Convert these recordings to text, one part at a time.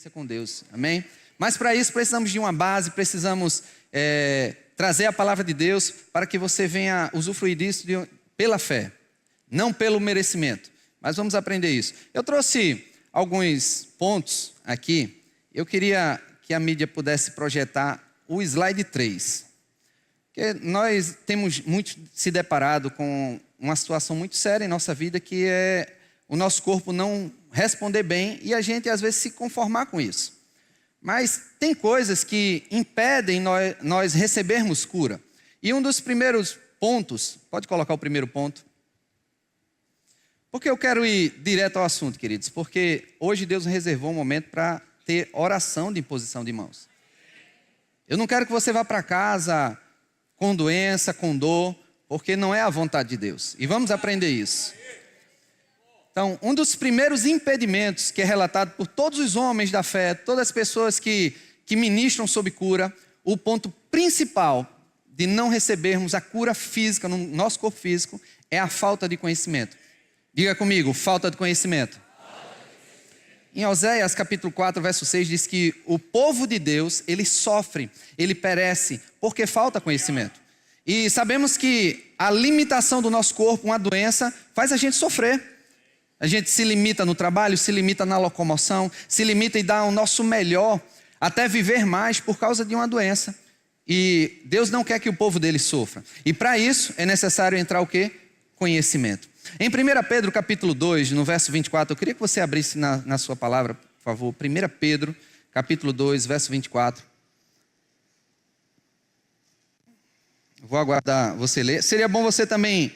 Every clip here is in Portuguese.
com Deus, amém? Mas para isso precisamos de uma base, precisamos trazer a palavra de Deus para que você venha usufruir disso pela fé, não pelo merecimento. Mas vamos aprender isso. Eu trouxe alguns pontos aqui. Eu queria que a mídia pudesse projetar o slide 3. Porque nós temos muito se deparado com uma situação muito séria em nossa vida, que é o nosso corpo não responder bem e a gente às vezes se conformar com isso. Mas tem coisas que impedem nós recebermos cura. E um dos primeiros pontos, pode colocar o primeiro ponto. Porque eu quero ir direto ao assunto, queridos, porque hoje Deus reservou um momento para ter oração de imposição de mãos. Eu não quero que você vá para casa com doença, com dor, porque não é a vontade de Deus. E vamos aprender isso. Então, um dos primeiros impedimentos que é relatado por todos os homens da fé, todas as pessoas que ministram sobre cura, o ponto principal de não recebermos a cura física no nosso corpo físico é a falta de conhecimento. Diga comigo, falta de conhecimento. Em Oséias capítulo 4, verso 6, diz que o povo de Deus, ele sofre, ele perece, porque falta conhecimento. E sabemos que a limitação do nosso corpo, uma doença, faz a gente sofrer. A gente se limita no trabalho, se limita na locomoção, se limita em dar o nosso melhor, até viver mais por causa de uma doença. E Deus não quer que o povo dele sofra. E para isso é necessário entrar o quê? Conhecimento. Em 1 Pedro capítulo 2, no verso 24, eu queria que você abrisse na sua palavra, por favor. 1 Pedro capítulo 2, verso 24. Vou aguardar você ler. Seria bom você também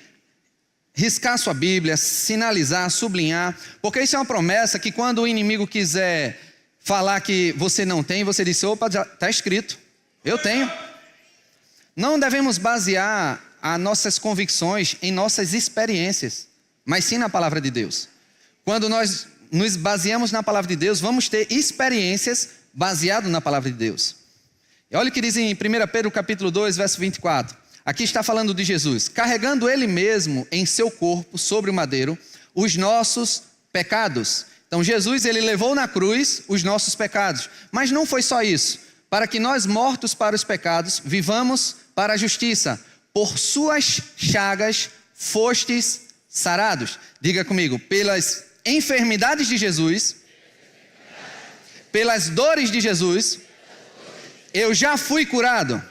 riscar sua Bíblia, sinalizar, sublinhar, porque isso é uma promessa que quando o inimigo quiser falar que você não tem, você diz, opa, já está escrito, eu tenho. Não devemos basear as nossas convicções em nossas experiências, mas sim na palavra de Deus. Quando nós nos baseamos na palavra de Deus, vamos ter experiências baseadas na palavra de Deus. E olha o que diz em 1 Pedro capítulo 2, verso 24. Aqui está falando de Jesus, carregando ele mesmo em seu corpo, sobre o madeiro, os nossos pecados. Então Jesus, ele levou na cruz os nossos pecados. Mas não foi só isso. Para que nós, mortos para os pecados, vivamos para a justiça. Por suas chagas fostes sarados. Diga comigo, pelas enfermidades de Jesus, pelas dores de Jesus, eu já fui curado.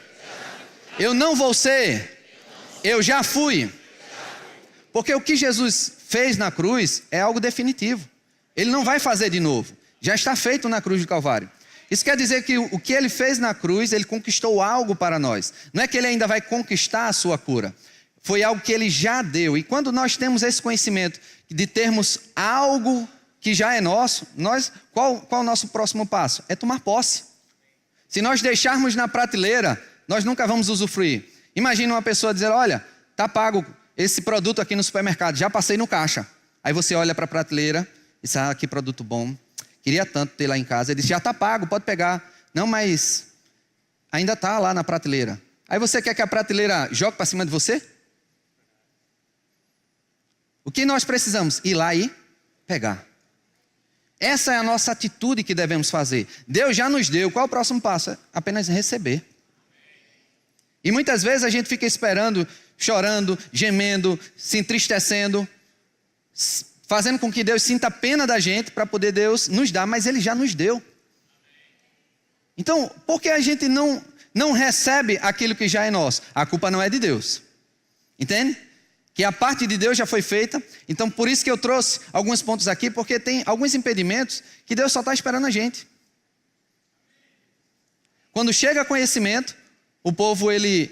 Eu não vou ser, eu já fui. Porque o que Jesus fez na cruz é algo definitivo. Ele não vai fazer de novo. Já está feito na cruz do Calvário. Isso quer dizer que o que ele fez na cruz, ele conquistou algo para nós. Não é que ele ainda vai conquistar a sua cura. Foi algo que ele já deu. E quando nós temos esse conhecimento de termos algo que já é nosso, qual o nosso próximo passo? É tomar posse. Se nós deixarmos na prateleira, nós nunca vamos usufruir. Imagina uma pessoa dizer, olha, está pago esse produto aqui no supermercado, já passei no caixa. Aí você olha para a prateleira e diz, que produto bom, queria tanto ter lá em casa. Ele diz, já está pago, pode pegar. Não, mas ainda está lá na prateleira. Aí você quer que a prateleira jogue para cima de você? O que nós precisamos? Ir lá e pegar. Essa é a nossa atitude que devemos fazer. Deus já nos deu, qual é o próximo passo? É apenas receber. E muitas vezes a gente fica esperando, chorando, gemendo, se entristecendo, fazendo com que Deus sinta pena da gente para poder Deus nos dar, mas Ele já nos deu. Então, por que a gente não recebe aquilo que já é nosso? A culpa não é de Deus, entende? Que a parte de Deus já foi feita. Então por isso que eu trouxe alguns pontos aqui, porque tem alguns impedimentos que Deus só está esperando a gente. Quando chega conhecimento, o povo ele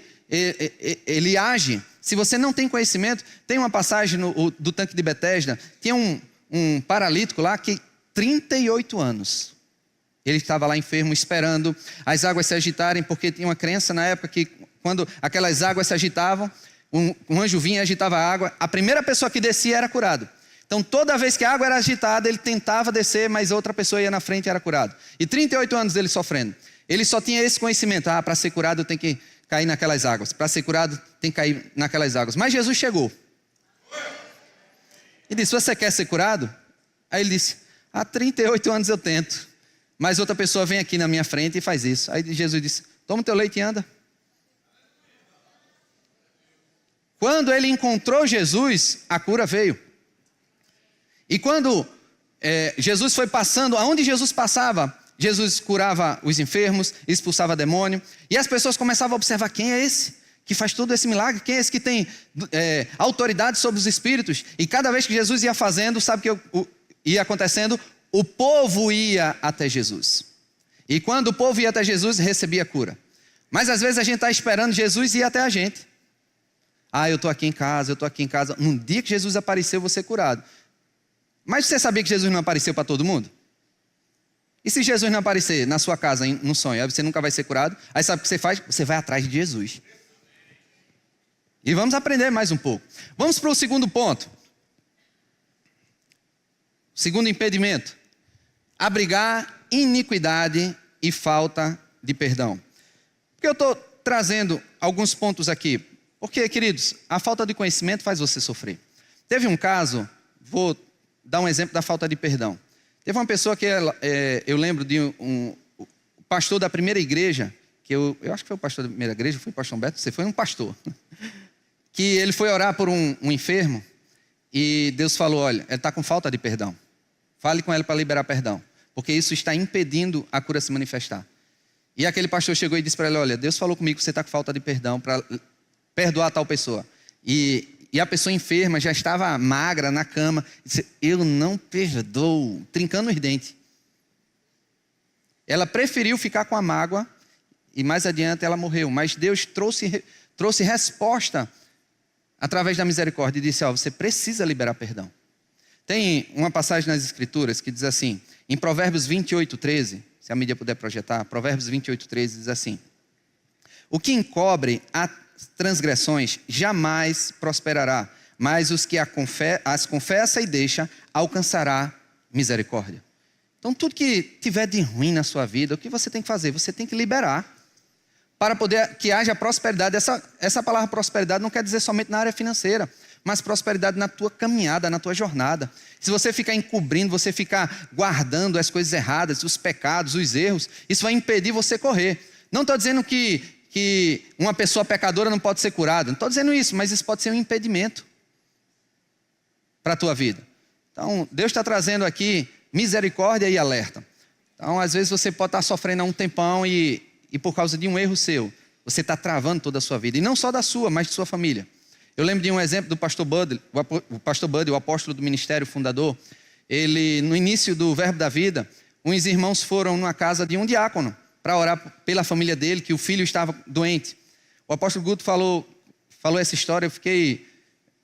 age. Se você não tem conhecimento, tem uma passagem do tanque de Betesda, tinha um paralítico lá que 38 anos. Ele estava lá enfermo, esperando as águas se agitarem, porque tinha uma crença na época que quando aquelas águas se agitavam, um anjo vinha e agitava a água, a primeira pessoa que descia era curado. Então toda vez que a água era agitada, ele tentava descer, mas outra pessoa ia na frente e era curado. E 38 anos ele sofrendo. Ele só tinha esse conhecimento, para ser curado eu tenho que cair naquelas águas. Para ser curado tem que cair naquelas águas. Mas Jesus chegou. E disse, você quer ser curado? Aí ele disse, há 38 anos eu tento, Mas outra pessoa vem aqui na minha frente e faz isso. Aí Jesus disse, toma o teu leite e anda. Quando ele encontrou Jesus, a cura veio. E quando Jesus foi passando, aonde Jesus passava, Jesus curava os enfermos, expulsava demônio. E as pessoas começavam a observar, quem é esse que faz todo esse milagre? Quem é esse que tem autoridade sobre os espíritos? E cada vez que Jesus ia fazendo, sabe o que ia acontecendo? O povo ia até Jesus. E quando o povo ia até Jesus, recebia cura. Mas às vezes a gente está esperando Jesus ir até a gente. Eu estou aqui em casa, No dia que Jesus apareceu, eu vou ser curado. Mas você sabia que Jesus não apareceu para todo mundo? E se Jesus não aparecer na sua casa, no sonho, aí você nunca vai ser curado? Aí sabe o que você faz? Você vai atrás de Jesus. E vamos aprender mais um pouco. Vamos para o segundo ponto. Segundo impedimento. Abrigar iniquidade e falta de perdão. Por que eu estou trazendo alguns pontos aqui? Porque, queridos, a falta de conhecimento faz você sofrer. Teve um caso, vou dar um exemplo da falta de perdão. Teve uma pessoa que eu lembro de um pastor da primeira igreja, que eu acho que foi o pastor da primeira igreja, foi o pastor Humberto, você foi um pastor, que ele foi orar por um enfermo e Deus falou, olha, ele está com falta de perdão. Fale com ele para liberar perdão, porque isso está impedindo a cura se manifestar. E aquele pastor chegou e disse para ele, olha, Deus falou comigo que você está com falta de perdão para perdoar tal pessoa. E a pessoa enferma já estava magra na cama. Disse, eu não perdoo, trincando os dentes. Ela preferiu ficar com a mágoa e mais adiante ela morreu. Mas Deus trouxe resposta através da misericórdia e disse, você precisa liberar perdão. Tem uma passagem nas Escrituras que diz assim, em Provérbios 28:13, se a mídia puder projetar, Provérbios 28:13 diz assim, o que encobre as transgressões jamais prosperará, mas os que as confessa e deixa alcançará misericórdia. Então tudo que tiver de ruim na sua vida, o que você tem que fazer? Você tem que liberar para poder que haja prosperidade. Essa palavra prosperidade não quer dizer somente na área financeira, mas prosperidade na tua caminhada, na tua jornada. Se você ficar encobrindo, você ficar guardando as coisas erradas, os pecados, os erros, isso vai impedir você correr. Não estou dizendo que uma pessoa pecadora não pode ser curada, não estou dizendo isso, mas isso pode ser um impedimento para a tua vida. Então, Deus está trazendo aqui misericórdia e alerta. Então, às vezes você pode estar sofrendo há um tempão e por causa de um erro seu, você está travando toda a sua vida, e não só da sua, mas de sua família. Eu lembro de um exemplo do pastor Buddy, o apóstolo do ministério, fundador. Ele, no início do Verbo da Vida, uns irmãos foram numa casa de um diácono para orar pela família dele, que o filho estava doente. O apóstolo Guto falou essa história, eu fiquei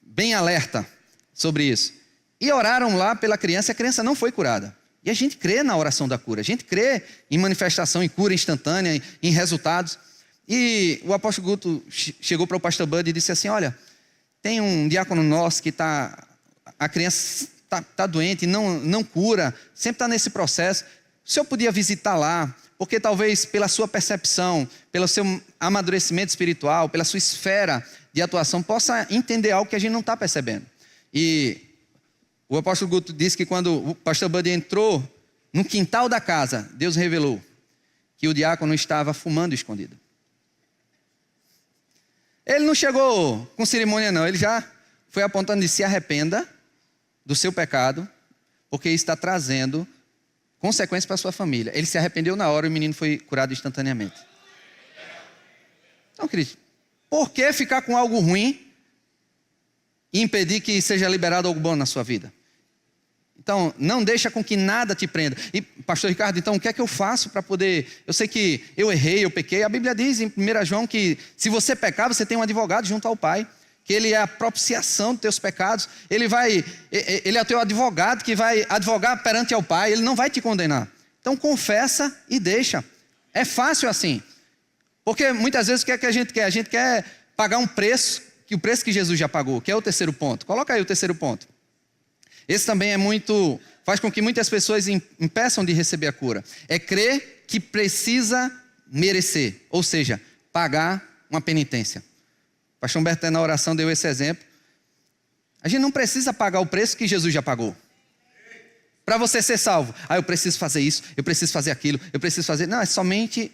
bem alerta sobre isso. E oraram lá pela criança, e a criança não foi curada. E a gente crê na oração da cura, a gente crê em manifestação, em cura instantânea, em resultados. E o apóstolo Guto chegou para o pastor Buddy e disse assim, olha, tem um diácono nosso que a criança está doente, não cura, sempre está nesse processo. O senhor podia visitar lá, porque talvez pela sua percepção, pelo seu amadurecimento espiritual, pela sua esfera de atuação, possa entender algo que a gente não está percebendo. E o apóstolo Guto disse que quando o pastor Buddy entrou no quintal da casa, Deus revelou que o diácono estava fumando escondido. Ele não chegou com cerimônia não, ele já foi apontando de se arrependa do seu pecado, porque isso está trazendo consequências para a sua família. Ele se arrependeu na hora e o menino foi curado instantaneamente. Então, querido, por que ficar com algo ruim e impedir que seja liberado algo bom na sua vida? Então, não deixa com que nada te prenda. E, pastor Ricardo, então o que é que eu faço para poder... Eu sei que eu errei, eu pequei. A Bíblia diz em 1 João que se você pecar, você tem um advogado junto ao Pai. Que ele é a propiciação dos teus pecados. Ele é o teu advogado que vai advogar perante ao Pai. Ele não vai te condenar. Então, confessa e deixa. É fácil assim. Porque muitas vezes o que é que a gente quer? A gente quer pagar um preço, que o preço que Jesus já pagou, que é o terceiro ponto. Coloca aí o terceiro ponto. Esse também faz com que muitas pessoas impeçam de receber a cura. É crer que precisa merecer, ou seja, pagar uma penitência. O pastor Humberto na oração deu esse exemplo. A gente não precisa pagar o preço que Jesus já pagou. para você ser salvo. Eu preciso fazer isso, eu preciso fazer aquilo, eu preciso fazer... Não, é somente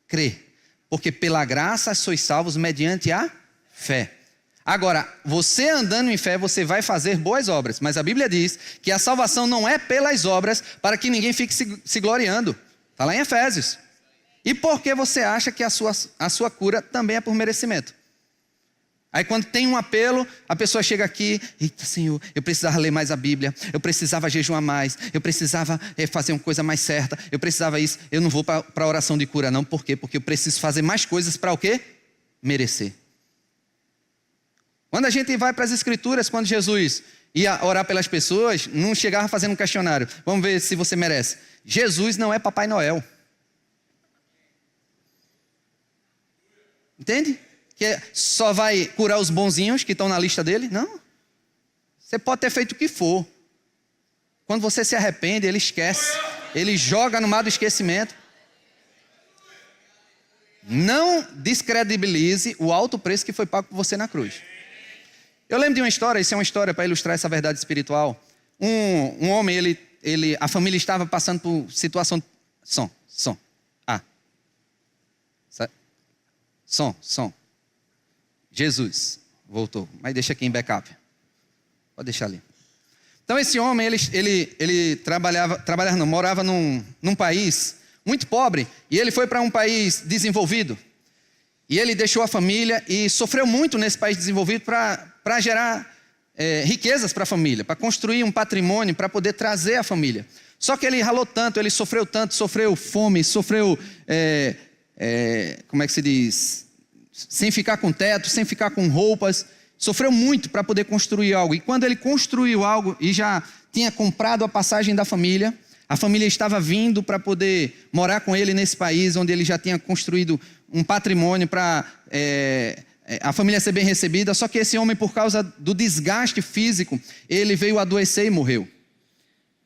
crer. Porque pela graça sois salvos mediante a fé. Agora, você andando em fé, você vai fazer boas obras. Mas a Bíblia diz que a salvação não é pelas obras para que ninguém fique se gloriando. Está lá em Efésios. E por que você acha que a sua cura também é por merecimento? Aí quando tem um apelo, a pessoa chega aqui, eita Senhor, eu precisava ler mais a Bíblia, eu precisava jejuar mais, eu precisava fazer uma coisa mais certa, eu precisava isso, eu não vou para a oração de cura não, por quê? Porque eu preciso fazer mais coisas para o quê? Merecer. Quando a gente vai para as Escrituras, quando Jesus ia orar pelas pessoas, não chegava fazendo um questionário, vamos ver se você merece. Jesus não é Papai Noel. Entende? Que só vai curar os bonzinhos que estão na lista dele? Não. Você pode ter feito o que for. Quando você se arrepende, ele esquece. Ele joga no mar do esquecimento. Não descredibilize o alto preço que foi pago por você na cruz. Eu lembro de uma história, isso é uma história para ilustrar essa verdade espiritual. Um homem, a família estava passando por situação... Som. Som. Jesus, voltou, mas deixa aqui em backup. Pode deixar ali. Então esse homem, ele morava num país muito pobre, e ele foi para um país desenvolvido. E ele deixou a família e sofreu muito nesse país desenvolvido para gerar riquezas para a família, para construir um patrimônio, para poder trazer a família. Só que ele ralou tanto, ele sofreu tanto, sofreu fome, sofreu, como é que se diz... sem ficar com teto, sem ficar com roupas, sofreu muito para poder construir algo. E quando ele construiu algo e já tinha comprado a passagem da família, a família estava vindo para poder morar com ele nesse país, onde ele já tinha construído um patrimônio para a família ser bem recebida. Só que esse homem, por causa do desgaste físico, ele veio adoecer e morreu.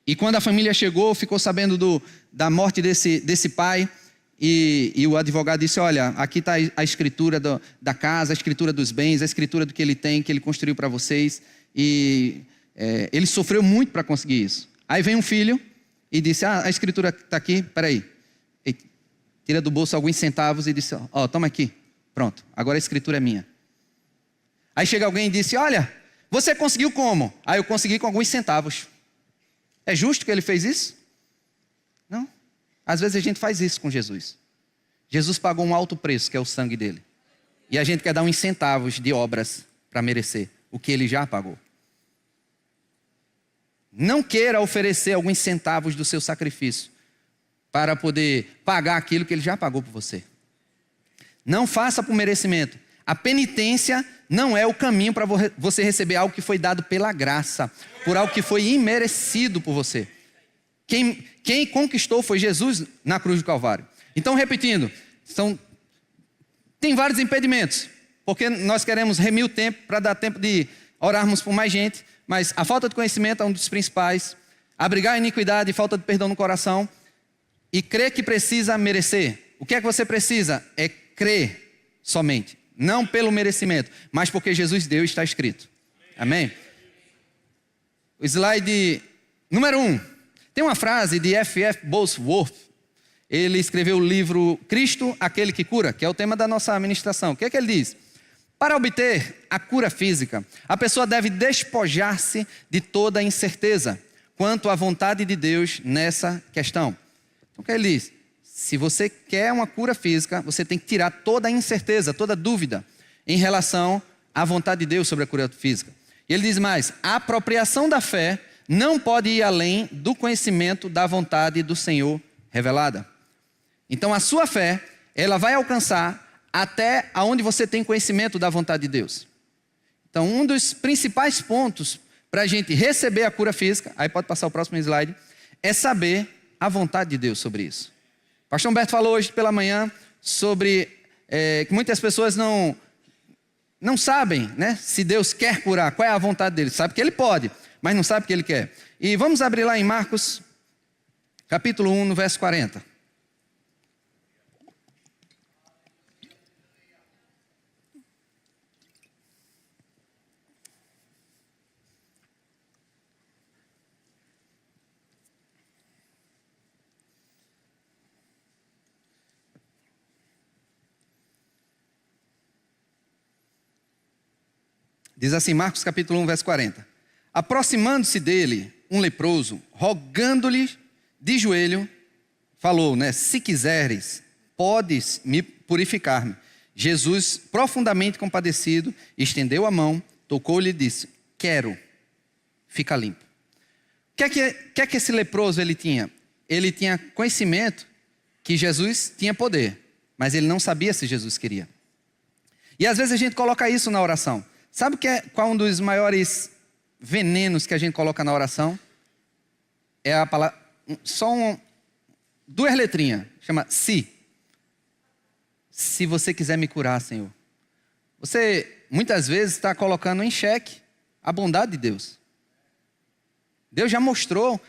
E quando a família chegou, ficou sabendo da morte desse pai. E o advogado disse, olha, aqui está a escritura da casa, a escritura dos bens, a escritura do que ele tem, que ele construiu para vocês. E ele sofreu muito para conseguir isso. Aí vem um filho e disse, a escritura está aqui, peraí. Tira do bolso alguns centavos e disse, toma aqui, pronto, agora a escritura é minha. Aí chega alguém e disse, olha, você conseguiu como? Eu consegui com alguns centavos. É justo que ele fez isso? Não. Às vezes a gente faz isso com Jesus. Jesus pagou um alto preço, que é o sangue dele. E a gente quer dar uns centavos de obras para merecer o que ele já pagou. Não queira oferecer alguns centavos do seu sacrifício para poder pagar aquilo que ele já pagou por você. Não faça por merecimento. A penitência não é o caminho para você receber algo que foi dado pela graça, por algo que foi imerecido por você. Quem conquistou foi Jesus na cruz do Calvário. Então, repetindo, tem vários impedimentos, porque nós queremos remir o tempo para dar tempo de orarmos por mais gente, mas a falta de conhecimento é um dos principais, abrigar a iniquidade e falta de perdão no coração, e crer que precisa merecer. O que é que você precisa? É crer somente, não pelo merecimento, mas porque Jesus deu e está escrito. Amém? O slide número 1. Tem uma frase de F.F. Bosworth. Ele escreveu o livro Cristo, aquele que cura, que é o tema da nossa ministração. O que é que ele diz? Para obter a cura física, a pessoa deve despojar-se de toda incerteza quanto à vontade de Deus nessa questão. Então o que ele diz? Se você quer uma cura física, você tem que tirar toda a incerteza, toda a dúvida em relação à vontade de Deus sobre a cura física. E ele diz mais, a apropriação da fé não pode ir além do conhecimento da vontade do Senhor revelada. Então a sua fé, ela vai alcançar até aonde você tem conhecimento da vontade de Deus. Então um dos principais pontos para a gente receber a cura física, aí pode passar o próximo slide, é saber a vontade de Deus sobre isso. O pastor Humberto falou hoje pela manhã sobre que muitas pessoas não sabem, né, se Deus quer curar, qual é a vontade dele. Sabe que ele pode, mas não sabe o que ele quer. E vamos abrir lá em Marcos, capítulo 1, no verso 40. Diz assim, Marcos capítulo 1, verso 40. Aproximando-se dele, um leproso, rogando-lhe de joelho, falou, né? Se quiseres, podes me purificar-me. Jesus, profundamente compadecido, estendeu a mão, tocou-lhe e disse, quero, fica limpo. O que é que esse leproso ele tinha? Ele tinha conhecimento que Jesus tinha poder, mas ele não sabia se Jesus queria. E às vezes a gente coloca isso na oração. Sabe qual é um dos maiores venenos que a gente coloca na oração? É a palavra, duas letrinhas, chama se. Se você quiser me curar, Senhor. Você muitas vezes está colocando em xeque a bondade de Deus. Deus já mostrou,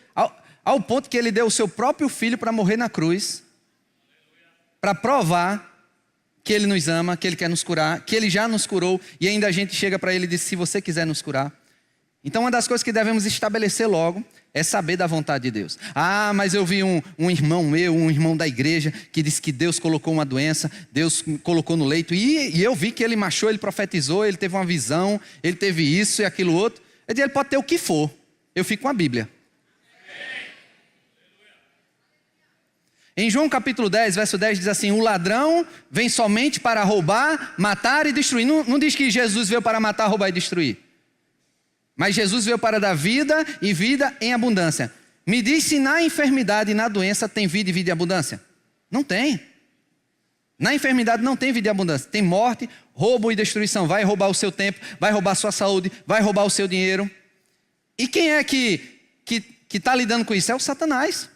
ao ponto que Ele deu o seu próprio Filho para morrer na cruz, para provar que Ele nos ama, que Ele quer nos curar, que Ele já nos curou, e ainda a gente chega para Ele e diz, se você quiser nos curar. Então uma das coisas que devemos estabelecer logo é saber da vontade de Deus. Ah, mas eu vi um irmão meu, um irmão da igreja, que disse que Deus colocou uma doença, Deus colocou no leito, e eu vi que ele marchou, ele profetizou, ele teve uma visão, ele teve isso e aquilo outro. Ele pode ter o que for, eu fico com a Bíblia. Em João capítulo 10, verso 10 diz assim, o ladrão vem somente para roubar, matar e destruir. Não diz que Jesus veio para matar, roubar e destruir. Mas Jesus veio para dar vida e vida em abundância. Me diz se na enfermidade e na doença tem vida e vida em abundância. Não tem. Na enfermidade não tem vida em abundância. Tem morte, roubo e destruição. Vai roubar o seu tempo, vai roubar a sua saúde, vai roubar o seu dinheiro. E quem é que está lidando com isso? É o Satanás.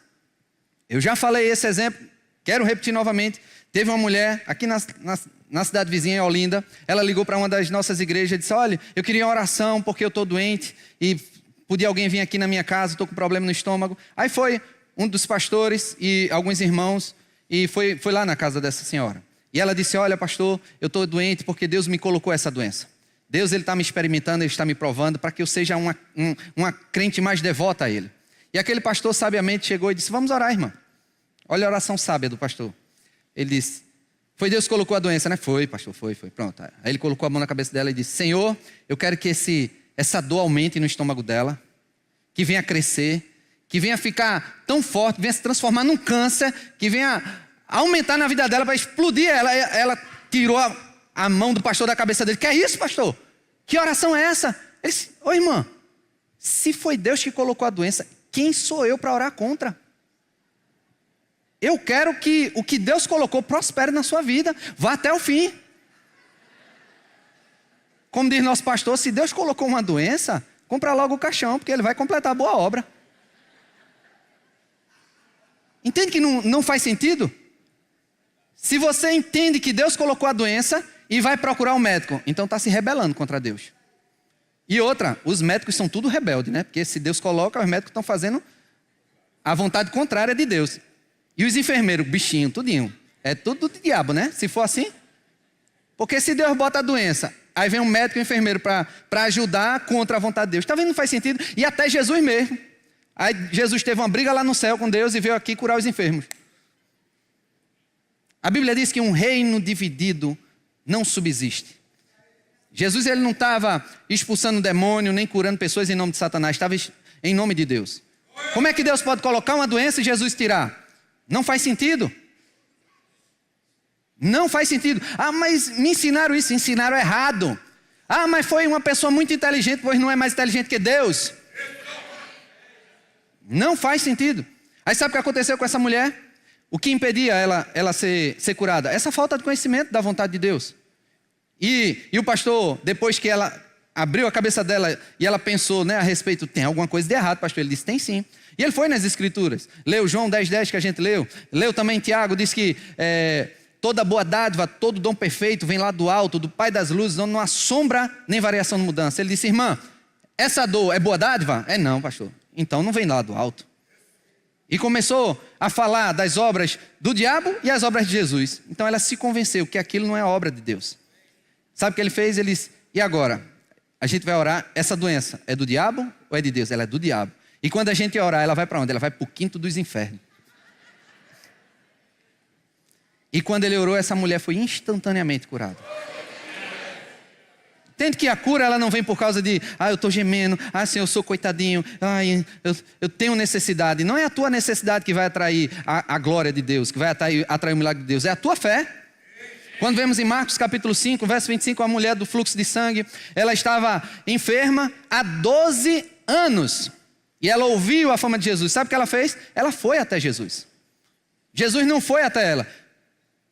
Eu já falei esse exemplo, quero repetir novamente. Teve uma mulher aqui na cidade vizinha, em Olinda, ela ligou para uma das nossas igrejas e disse, olha, eu queria uma oração porque eu estou doente e podia alguém vir aqui na minha casa, estou com problema no estômago. Aí foi um dos pastores e alguns irmãos e foi lá na casa dessa senhora. E ela disse, olha pastor, eu estou doente porque Deus me colocou essa doença. Deus ele está me experimentando, Ele está me provando para que eu seja uma crente mais devota a Ele. E aquele pastor sabiamente chegou e disse, vamos orar, irmã. Olha a oração sábia do pastor. Ele disse, foi Deus que colocou a doença, né? Foi, pastor, foi, pronto. Aí ele colocou a mão na cabeça dela e disse, Senhor, eu quero que essa dor aumente no estômago dela, que venha crescer, que venha ficar tão forte, venha se transformar num câncer, que venha aumentar na vida dela para explodir ela. Ela tirou a mão do pastor da cabeça dele. Que é isso, pastor? Que oração é essa? Ele disse, ô irmã, se foi Deus que colocou a doença, quem sou eu para orar contra? Eu quero que o que Deus colocou prospere na sua vida. Vá até o fim. Como diz nosso pastor, se Deus colocou uma doença, compra logo o caixão, porque Ele vai completar a boa obra. Entende que não faz sentido? Se você entende que Deus colocou a doença e vai procurar um médico, então está se rebelando contra Deus. E outra, os médicos são tudo rebeldes, né? Porque se Deus coloca, os médicos estão fazendo a vontade contrária de Deus. E os enfermeiros, bichinho, tudinho. É tudo do diabo, né? Se for assim. Porque se Deus bota a doença, aí vem um médico e um enfermeiro para ajudar contra a vontade de Deus. Está vendo? Não faz sentido. E até Jesus mesmo. Aí Jesus teve uma briga lá no céu com Deus e veio aqui curar os enfermos. A Bíblia diz que um reino dividido não subsiste. Jesus ele não estava expulsando demônio, nem curando pessoas em nome de Satanás. Estava em nome de Deus. Como é que Deus pode colocar uma doença e Jesus tirar? Não faz sentido. Não faz sentido. Ah, mas me ensinaram isso. Ensinaram errado. Ah, mas foi uma pessoa muito inteligente, pois não é mais inteligente que Deus. Não faz sentido. Aí sabe o que aconteceu com essa mulher? O que impedia ela ser curada? Essa falta de conhecimento da vontade de Deus. E o pastor, depois que ela abriu a cabeça dela e ela pensou, né, a respeito, tem alguma coisa de errado, pastor? Ele disse, tem sim. E ele foi nas escrituras, leu João 10:10 que a gente leu também Tiago, diz que toda boa dádiva, todo dom perfeito vem lá do alto, do Pai das luzes, onde não há sombra nem variação de mudança. Ele disse, irmã, essa dor é boa dádiva? É não, pastor. Então não vem lá do alto. E começou a falar das obras do diabo e as obras de Jesus. Então ela se convenceu que aquilo não é obra de Deus. Sabe o que ele fez? Ele disse, e agora? A gente vai orar, essa doença é do diabo ou é de Deus? Ela é do diabo. E quando a gente orar, ela vai para onde? Ela vai para o quinto dos infernos. E quando ele orou, essa mulher foi instantaneamente curada. Entende que a cura ela não vem por causa de, eu estou gemendo, Senhor, eu sou coitadinho, eu tenho necessidade. Não é a tua necessidade que vai atrair a glória de Deus, que vai atrair o milagre de Deus, é a tua fé. Quando vemos em Marcos capítulo 5, verso 25, a mulher do fluxo de sangue, ela estava enferma há 12 anos. E ela ouviu a fama de Jesus. Sabe o que ela fez? Ela foi até Jesus. Jesus não foi até ela.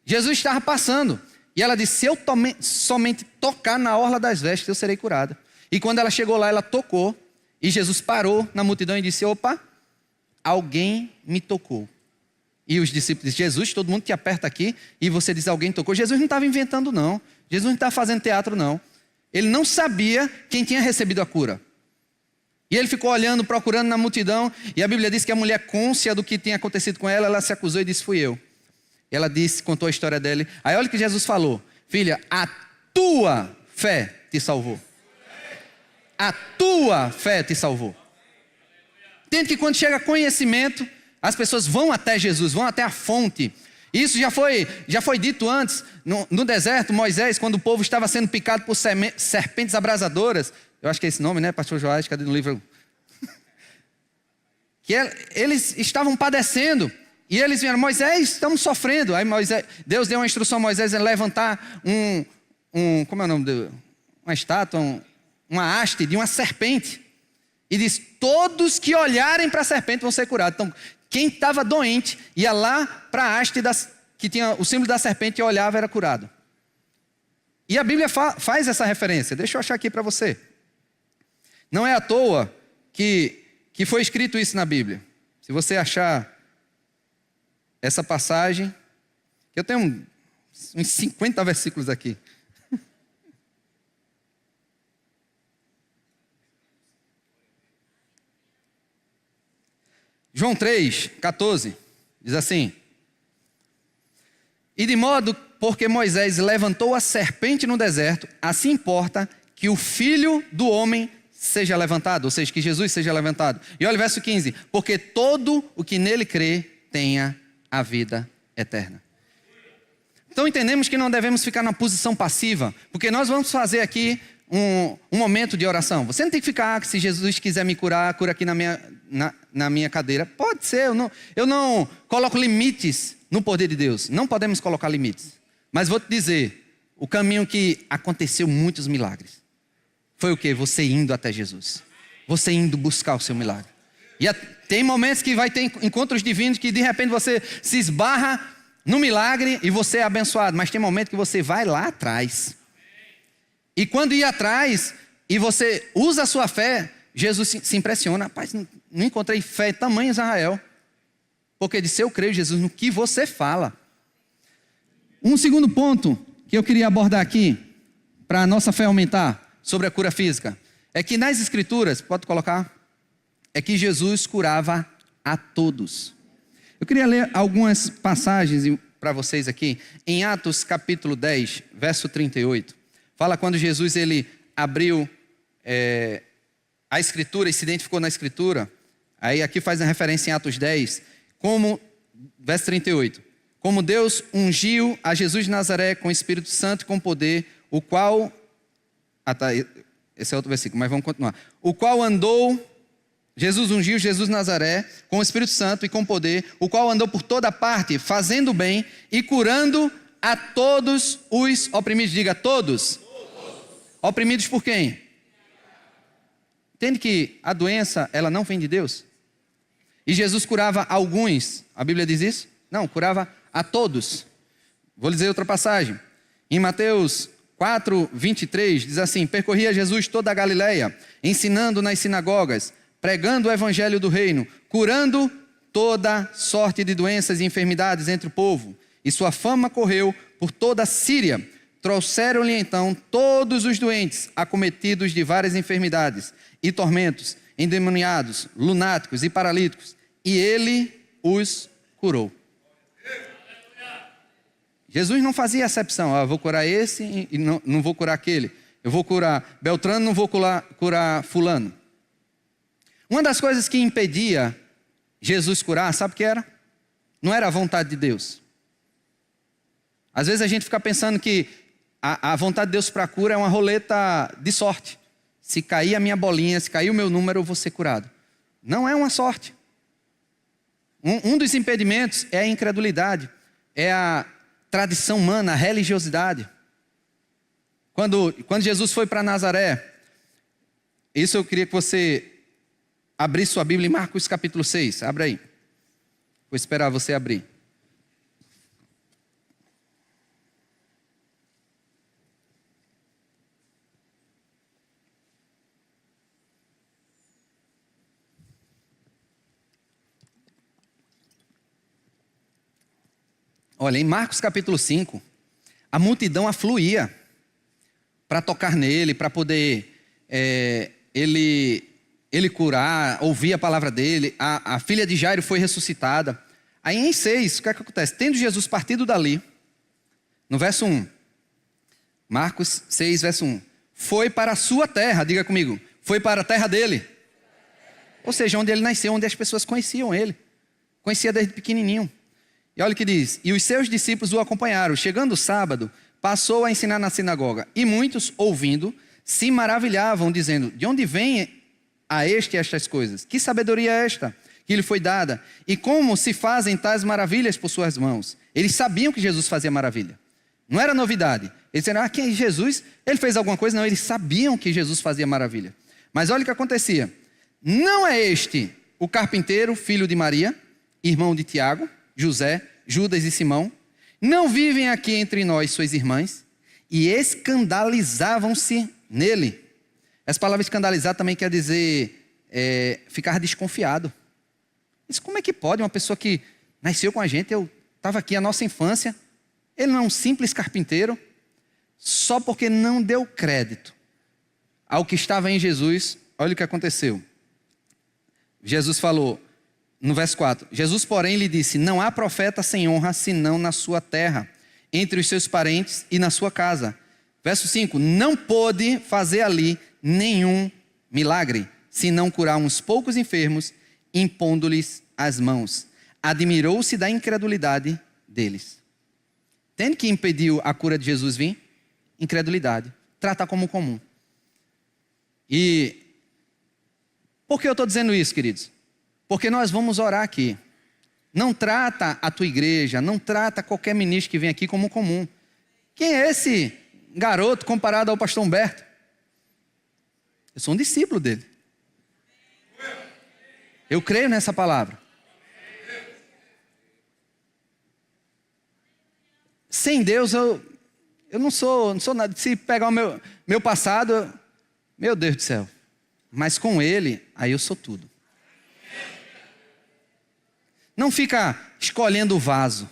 Jesus estava passando. E ela disse, se eu somente tocar na orla das vestes, eu serei curada. E quando ela chegou lá, ela tocou. E Jesus parou na multidão e disse, opa, alguém me tocou. E os discípulos disseram, Jesus, todo mundo te aperta aqui. E você diz, alguém tocou. Jesus não estava inventando não. Jesus não estava fazendo teatro não. Ele não sabia quem tinha recebido a cura. E ele ficou olhando, procurando na multidão. E a Bíblia diz que a mulher, cônscia do que tinha acontecido com ela, ela se acusou e disse, fui eu. Ela disse, contou a história dela. Aí olha o que Jesus falou. Filha, a tua fé te salvou. A tua fé te salvou. Entende que quando chega conhecimento, as pessoas vão até Jesus, vão até a fonte. Isso já foi dito antes, no deserto, Moisés, quando o povo estava sendo picado por serpentes abrasadoras. Eu acho que é esse nome, né, pastor Joás? Cadê no livro? Que eles estavam padecendo. E eles vieram, Moisés, estamos sofrendo. Aí Deus deu uma instrução a Moisés a levantar como é o nome? Uma estátua, uma haste de uma serpente. E diz, todos que olharem para a serpente vão ser curados. Então, quem estava doente ia lá para a haste que tinha o símbolo da serpente e olhava, era curado. E a Bíblia faz essa referência. Deixa eu achar aqui para você. Não é à toa que foi escrito isso na Bíblia. Se você achar essa passagem, eu tenho uns 50 versículos aqui. João 3:14, diz assim, e de modo, porque Moisés levantou a serpente no deserto, assim importa que o Filho do Homem seja levantado, ou seja, que Jesus seja levantado. E olha o verso 15, porque todo o que nele crê tenha a vida eterna. Então entendemos que não devemos ficar na posição passiva, porque nós vamos fazer aqui um momento de oração. Você não tem que ficar, se Jesus quiser me curar, cura aqui na minha cadeira. Pode ser, eu não coloco limites no poder de Deus. Não podemos colocar limites. Mas vou te dizer, o caminho que aconteceu muitos milagres foi o quê? Você indo até Jesus. Você indo buscar o seu milagre. E tem momentos que vai ter encontros divinos que de repente você se esbarra no milagre e você é abençoado. Mas tem momento que você vai lá atrás. E quando ir atrás e você usa a sua fé, Jesus se impressiona. Rapaz, não encontrei fé tamanho Israel. Porque disse, eu creio, Jesus, no que você fala. Um segundo ponto que eu queria abordar aqui, para a nossa fé aumentar, sobre a cura física, é que nas Escrituras, pode colocar, é que Jesus curava a todos. Eu queria ler algumas passagens para vocês aqui, em Atos capítulo 10, verso 38. Fala quando Jesus ele abriu a Escritura e se identificou na Escritura. Aí aqui faz a referência em Atos 10, verso 38. Como Deus ungiu a Jesus de Nazaré com o Espírito Santo e com poder, o qual... esse é outro versículo, mas vamos continuar. O qual andou... Jesus ungiu Jesus de Nazaré com o Espírito Santo e com poder, o qual andou por toda parte, fazendo bem e curando a todos os oprimidos. Diga, todos. Oprimidos por quem? Entende que a doença, ela não vem de Deus? E Jesus curava alguns, a Bíblia diz isso? Não, curava a todos. Vou dizer outra passagem. Em Mateus 4:23, diz assim, percorria Jesus toda a Galileia, ensinando nas sinagogas, pregando o evangelho do reino, curando toda sorte de doenças e enfermidades entre o povo. E sua fama correu por toda a Síria. Trouxeram-lhe então todos os doentes, acometidos de várias enfermidades e tormentos, endemoniados, lunáticos e paralíticos, e ele os curou. Jesus não fazia acepção, vou curar esse e não vou curar aquele. Eu vou curar Beltrano, não vou curar fulano. Uma das coisas que impedia Jesus curar, sabe o que era? Não era a vontade de Deus. Às vezes a gente fica pensando que a vontade de Deus para a cura é uma roleta de sorte. Se cair a minha bolinha, se cair o meu número, eu vou ser curado. Não é uma sorte. Um dos impedimentos é a incredulidade, é a tradição humana, a religiosidade. Quando Jesus foi para Nazaré, isso eu queria que você abrisse sua Bíblia em Marcos capítulo 6. Abra aí. Vou esperar você abrir. Olha, em Marcos capítulo 5, a multidão afluía para tocar nele, para poder ele curar, ouvir a palavra dele. A filha de Jairo foi ressuscitada. Aí em 6, o que é que acontece? Tendo Jesus partido dali, no verso 1, Marcos 6, verso 1, foi para a sua terra, diga comigo, foi para a terra dele. Ou seja, onde ele nasceu, onde as pessoas conheciam ele. Conhecia desde pequenininho. E olha o que diz, e os seus discípulos o acompanharam. Chegando o sábado, passou a ensinar na sinagoga. E muitos, ouvindo, se maravilhavam, dizendo, de onde vem a estas coisas? Que sabedoria é esta que lhe foi dada? E como se fazem tais maravilhas por suas mãos? Eles sabiam que Jesus fazia maravilha. Não era novidade. Eles disseram, quem é Jesus? Ele fez alguma coisa? Não, eles sabiam que Jesus fazia maravilha. Mas olha o que acontecia. Não é este o carpinteiro, filho de Maria, irmão de Tiago, José, Judas e Simão? Não vivem aqui entre nós suas irmãs? E escandalizavam-se nele. Essa palavra escandalizar também quer dizer ficar desconfiado. Isso como é que pode uma pessoa que nasceu com a gente, eu estava aqui a nossa infância, ele não é um simples carpinteiro, só porque não deu crédito ao que estava em Jesus. Olha o que aconteceu. Jesus falou, no verso 4, Jesus, porém, lhe disse, não há profeta sem honra, senão na sua terra, entre os seus parentes e na sua casa. Verso 5, não pôde fazer ali nenhum milagre, senão curar uns poucos enfermos, impondo-lhes as mãos. Admirou-se da incredulidade deles. Entende que impediu a cura de Jesus vir? Incredulidade. Tratar como comum. E por que eu estou dizendo isso, queridos? Porque nós vamos orar aqui. Não trata a tua igreja, não trata qualquer ministro que vem aqui como comum. Quem é esse garoto comparado ao pastor Humberto? Eu sou um discípulo dele. Eu creio nessa palavra. Sem Deus eu não sou nada. Se pegar o meu passado, meu Deus do céu. Mas com Ele, aí eu sou tudo. Não fica escolhendo o vaso.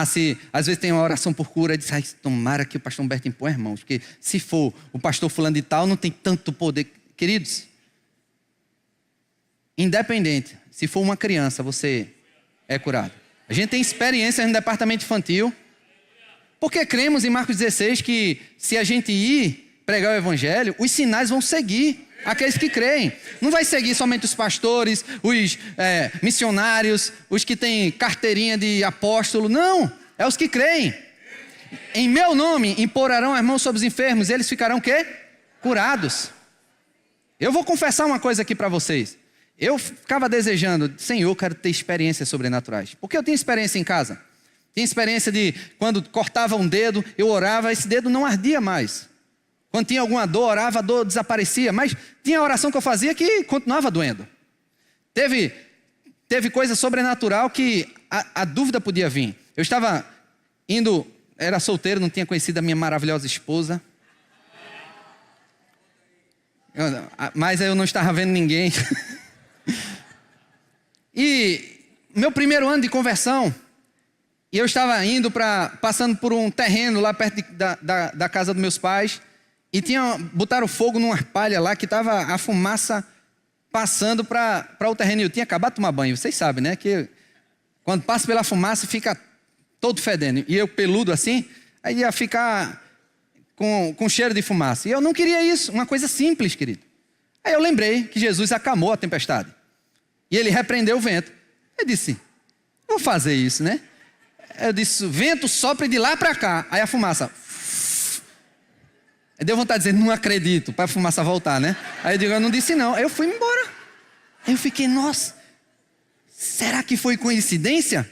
Se às vezes tem uma oração por cura, diz, tomara que o pastor Humberto impõe as mãos, porque se for o pastor fulano de tal, não tem tanto poder. Queridos, independente, se for uma criança, você é curado. A gente tem experiência no departamento infantil, porque cremos em Marcos 16 que se a gente ir pregar o evangelho, os sinais vão seguir aqueles que creem. Não vai seguir somente os pastores, os missionários, os que têm carteirinha de apóstolo. Não, é os que creem. Em meu nome imporarão as mãos sobre os enfermos e eles ficarão o quê? Curados. Eu vou confessar uma coisa aqui para vocês. Eu ficava desejando, Senhor, eu quero ter experiências sobrenaturais. Porque eu tinha experiência em casa. Tinha experiência de quando cortava um dedo, eu orava, esse dedo não ardia mais. Quando tinha alguma dor, orava, a dor desaparecia. Mas tinha oração que eu fazia que continuava doendo. Teve coisa sobrenatural que a dúvida podia vir. Eu estava indo, era solteiro, não tinha conhecido a minha maravilhosa esposa. Mas eu não estava vendo ninguém. E meu primeiro ano de conversão, e eu estava indo passando por um terreno lá perto da casa dos meus pais. E botaram fogo numa palha lá que estava a fumaça passando para o terreno. Eu tinha acabado de tomar banho, vocês sabem, né? Que quando passa pela fumaça fica todo fedendo. E eu peludo assim, aí ia ficar com cheiro de fumaça. E eu não queria isso, uma coisa simples, querido. Aí eu lembrei que Jesus acalmou a tempestade. E ele repreendeu o vento. Eu disse, vou fazer isso, né? Eu disse, vento sopre de lá para cá. Aí a fumaça. Aí deu vontade de dizer, não acredito, para a fumaça voltar, né? Aí eu digo, eu não disse não. Aí eu fui embora. Aí eu fiquei, nossa, será que foi coincidência?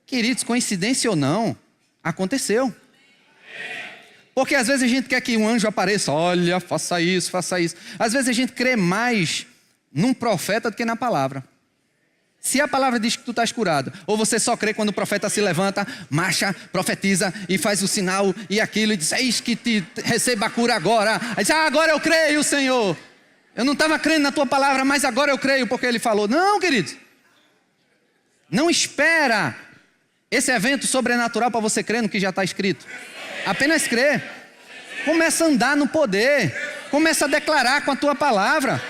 Queridos, coincidência ou não, aconteceu. Porque às vezes a gente quer que um anjo apareça, olha, faça isso, faça isso. Às vezes a gente crê mais num profeta do que na palavra. Se a palavra diz que tu estás curado, ou você só crê quando o profeta se levanta, marcha, profetiza e faz o sinal e aquilo e diz, eis que te receba a cura agora. Aí diz, agora eu creio, Senhor. Eu não estava crendo na tua palavra, mas agora eu creio porque ele falou. Não, queridos. Não espera esse evento sobrenatural para você crer no que já está escrito. Apenas crê. Começa a andar no poder. Começa a declarar com a tua palavra.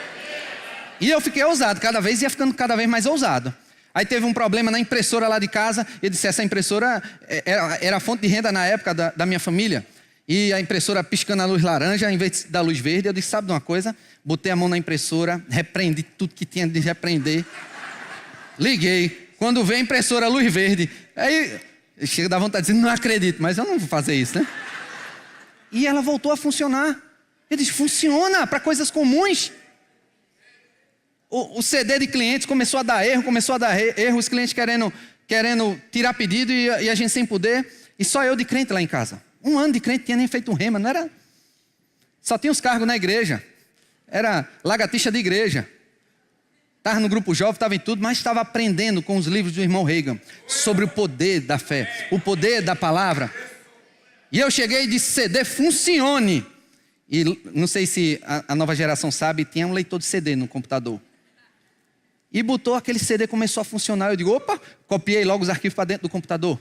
E eu fiquei ousado, cada vez ia ficando cada vez mais ousado. Aí teve um problema na impressora lá de casa. Eu disse, essa impressora era a fonte de renda na época da minha família. E a impressora piscando a luz laranja em vez da luz verde. Eu disse, sabe de uma coisa? Botei a mão na impressora, repreendi tudo que tinha de repreender. Liguei. Quando veio a impressora luz verde, aí chega a dar vontade de dizer, não acredito, mas eu não vou fazer isso, né? E ela voltou a funcionar. Eu disse, funciona para coisas comuns. O CD de clientes começou a dar erro, os clientes querendo tirar pedido e a gente sem poder. E só eu de crente lá em casa. 1 ano de crente, tinha nem feito um rema, não era... Só tinha os cargos na igreja. Era lagartixa de igreja. Estava no grupo jovem, estava em tudo, mas estava aprendendo com os livros do irmão Reagan sobre o poder da fé, o poder da palavra. E eu cheguei e disse, CD, funcione. E não sei se a nova geração sabe, tinha um leitor de CD no computador. E botou aquele CD, começou a funcionar. Eu digo, opa, copiei logo os arquivos para dentro do computador.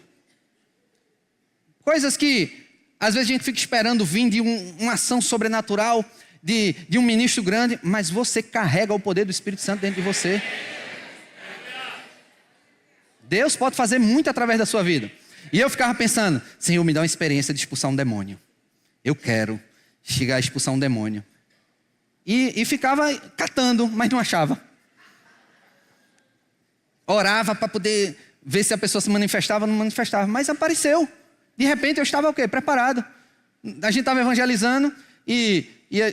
Coisas que, às vezes a gente fica esperando vir de uma ação sobrenatural, de um ministro grande, mas você carrega o poder do Espírito Santo dentro de você. Deus pode fazer muito através da sua vida. E eu ficava pensando, Senhor, me dá uma experiência de expulsar um demônio. Eu quero chegar a expulsar um demônio. E ficava catando, mas não achava. Orava para poder ver se a pessoa se manifestava ou não manifestava, mas apareceu. De repente eu estava o quê? Preparado. A gente estava evangelizando e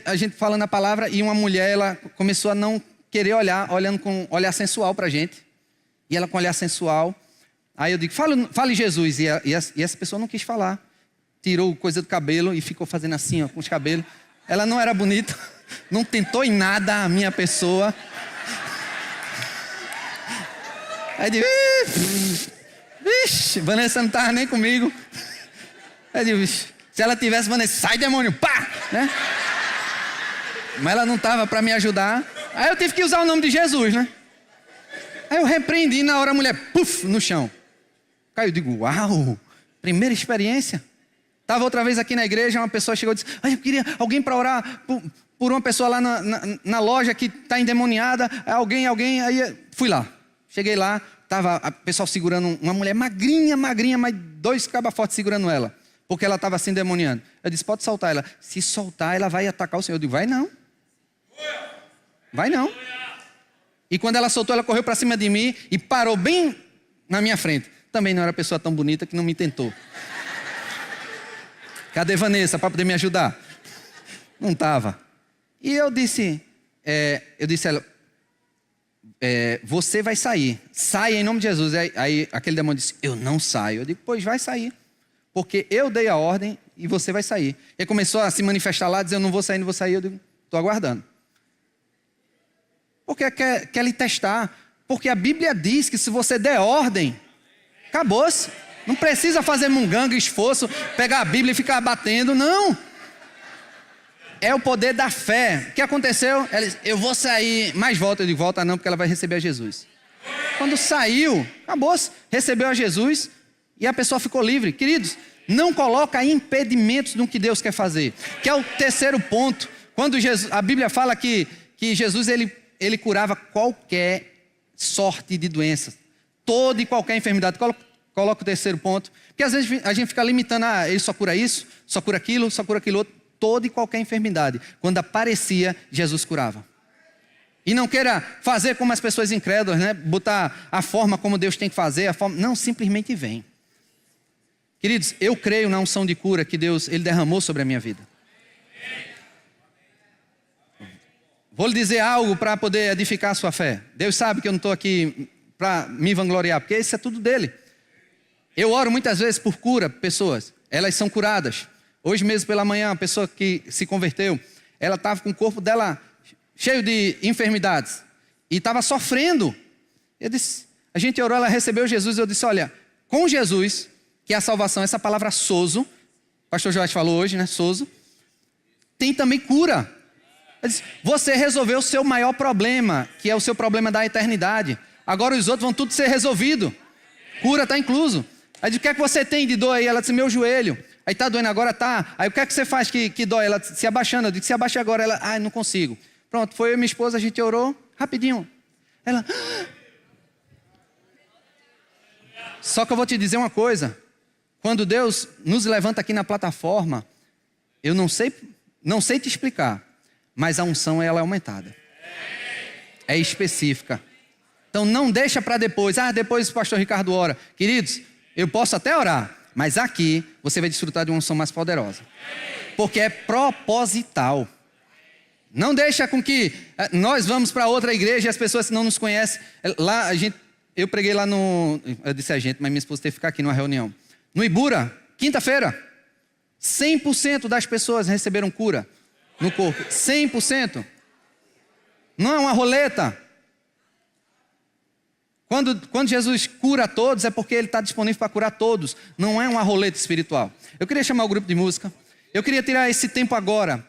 a gente falando a palavra e uma mulher, ela começou a não querer olhar, olhando com olhar sensual para a gente. E ela com olhar sensual. Aí eu digo, fale Jesus. E essa pessoa não quis falar. Tirou coisa do cabelo e ficou fazendo assim, ó, com os cabelos. Ela não era bonita, não tentou em nada a minha pessoa. Aí eu digo, vixe, Vanessa não estava nem comigo. Aí eu digo, vixe, se ela tivesse, Vanessa, sai demônio, pá! Né? Mas ela não estava para me ajudar. Aí eu tive que usar o nome de Jesus, né? Aí eu repreendi e na hora a mulher, puf, no chão. Aí eu digo, uau, primeira experiência. Estava outra vez aqui na igreja, uma pessoa chegou e disse, eu queria alguém para orar por uma pessoa lá na loja que está endemoniada. Alguém, aí fui lá. Cheguei lá, estava o pessoal segurando uma mulher magrinha, mas 2 cabas fortes segurando ela. Porque ela estava se endemoniando. Eu disse, pode soltar ela. Se soltar, ela vai atacar o Senhor. Eu digo, vai não. Vai não. E quando ela soltou, ela correu para cima de mim e parou bem na minha frente. Também não era pessoa tão bonita que não me tentou. Cadê Vanessa para poder me ajudar? Não estava. E eu disse a ela, você vai sair. Saia em nome de Jesus. Aí aquele demônio disse, eu não saio. Eu digo, pois vai sair. Porque eu dei a ordem e você vai sair. Ele começou a se manifestar lá, dizer, eu não vou sair. Eu digo, estou aguardando. Porque quer lhe testar. Porque a Bíblia diz que se você der ordem, acabou-se. Não precisa fazer munganga, esforço, pegar a Bíblia e ficar batendo, não. É o poder da fé. O que aconteceu? Ela disse, eu vou sair, mas volta. Eu digo, volta não, porque ela vai receber a Jesus. Quando saiu, acabou-se, recebeu a Jesus e a pessoa ficou livre. Queridos, não coloca impedimentos no que Deus quer fazer. Que é o terceiro ponto. Quando a Bíblia fala que Jesus ele curava qualquer sorte de doença. Toda e qualquer enfermidade. Coloca o terceiro ponto. Porque às vezes a gente fica limitando, ele só cura isso, só cura aquilo outro. Toda e qualquer enfermidade. Quando aparecia, Jesus curava. E não queira fazer como as pessoas incrédulas, né? Botar a forma como Deus tem que fazer. Não, simplesmente vem. Queridos, eu creio na unção de cura que Deus ele derramou sobre a minha vida. Vou lhe dizer algo para poder edificar a sua fé. Deus sabe que eu não estou aqui para me vangloriar, porque isso é tudo dele. Eu oro muitas vezes por cura, pessoas. Elas são curadas. Hoje mesmo pela manhã, a pessoa que se converteu, ela estava com o corpo dela cheio de enfermidades. E estava sofrendo. A gente orou, ela recebeu Jesus. Eu disse, olha, com Jesus, que é a salvação, essa palavra sozo, o pastor Joás falou hoje, né, sozo, tem também cura. Disse, você resolveu o seu maior problema, que é o seu problema da eternidade. Agora os outros vão tudo ser resolvido. Cura está incluso. Aí disse, o que é que você tem de dor aí? Ela disse, meu joelho. Aí está doendo agora, tá. Aí o que é que você faz que dói? Ela se abaixando. Eu disse, se abaixa agora. Ela, não consigo. Pronto, foi eu e minha esposa, a gente orou, rapidinho. Ela... Só que eu vou te dizer uma coisa. Quando Deus nos levanta aqui na plataforma, eu não sei te explicar, mas a unção ela é aumentada. É específica. Então não deixa para depois. Depois o pastor Ricardo ora. Queridos, eu posso até orar, mas aqui você vai desfrutar de uma unção mais poderosa. Porque é proposital. Não deixa com que nós vamos para outra igreja e as pessoas que não nos conhecem. Lá eu preguei lá eu disse a gente, mas minha esposa teve que ficar aqui numa reunião. No Ibura, quinta-feira, 100% das pessoas receberam cura no corpo. 100%. Não é uma roleta. Quando Jesus cura todos, é porque Ele está disponível para curar todos. Não é uma roleta espiritual. Eu queria chamar o grupo de música. Eu queria tirar esse tempo agora